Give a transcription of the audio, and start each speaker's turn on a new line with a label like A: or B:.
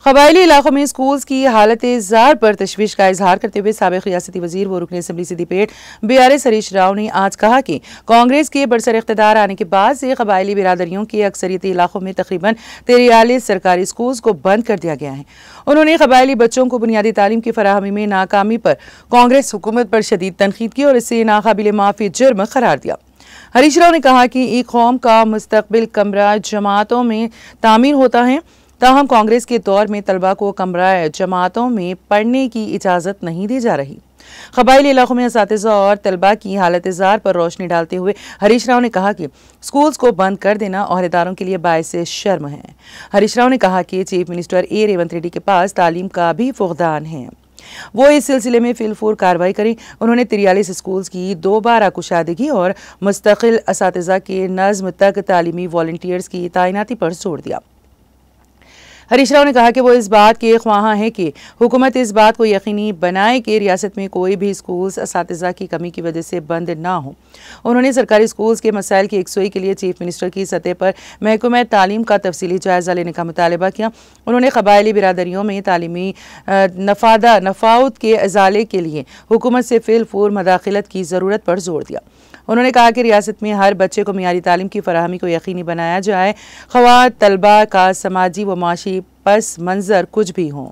A: कबायली इलाकों में स्कूल्स की हालत-ए-ज़ार पर तशवीश का इजहार करते हुए साबिक़ रियासती वज़ीर व रुकन असम्बली सिद्दीपेट BRS हरीश राव ने आज कहा कि कांग्रेस के बरसर इक़्तिदार आने के बाद से कबायली बिरादरियों के अक्सरियती इलाकों में तकरीबन 43 सरकारी स्कूल्स को बंद कर दिया गया है। उन्होंने कबायली बच्चों को बुनियादी तालीम की फराहमी में नाकामी पर कांग्रेस हुकूमत पर शदीद तनकीद की और इसे नाकाबिल माफ़ी जुर्म करार दिया। हरीश राव ने कहा कि एक कौम का मुस्तक़बिल कमरा जमातों में तामीर होता है, ताहम कांग्रेस के दौर में तलबा को कमरा जमातों में पढ़ने की इजाज़त नहीं दी जा रही। कबायली इलाकों में असातिज़ा और तलबा की हालत-ए-ज़ार पर रोशनी डालते हुए हरीश राव ने कहा कि स्कूल्स को बंद कर देना ओहदेदारों के लिए बाइस शर्म है। हरीश राव ने कहा कि chief minister A Revanth Reddy के पास तालीम का भी फुक़दान है, वो इस सिलसिले में फिलफूर कार्रवाई करें। उन्होंने 43 स्कूल्स की दोबारा कुशादगी और मुस्तकिल असातिज़ा के नज़्म तक तालीमी वॉलंटियर्स की तैनाती पर जोर दिया। हरीश राव ने कहा कि वो इस बात के ख्वाहां हैं कि हुकूमत इस बात को यकीनी बनाए कि रियासत में कोई भी स्कूल्स असातिज़ा की कमी की वजह से बंद ना हो। उन्होंने सरकारी स्कूल्स के मसाइल की यकसुई के लिए चीफ मिनिस्टर की सतह पर महकमा तालीम का तफसीली जायज़ा लेने का मुतालबा किया। उन्होंने कबायली बिरादरियों में तालीमी नफाउत के इजाले के लिए हुकूमत से फिलफूर मदाखिलत की ज़रूरत पर जोर दिया। उन्होंने कहा कि रियासत में हर बच्चे को मियारी तालीम की फराहमी को यकीनी बनाया जाए, ख्वाह तलबा का समाजी व माशी पस मंज़र कुछ भी हों।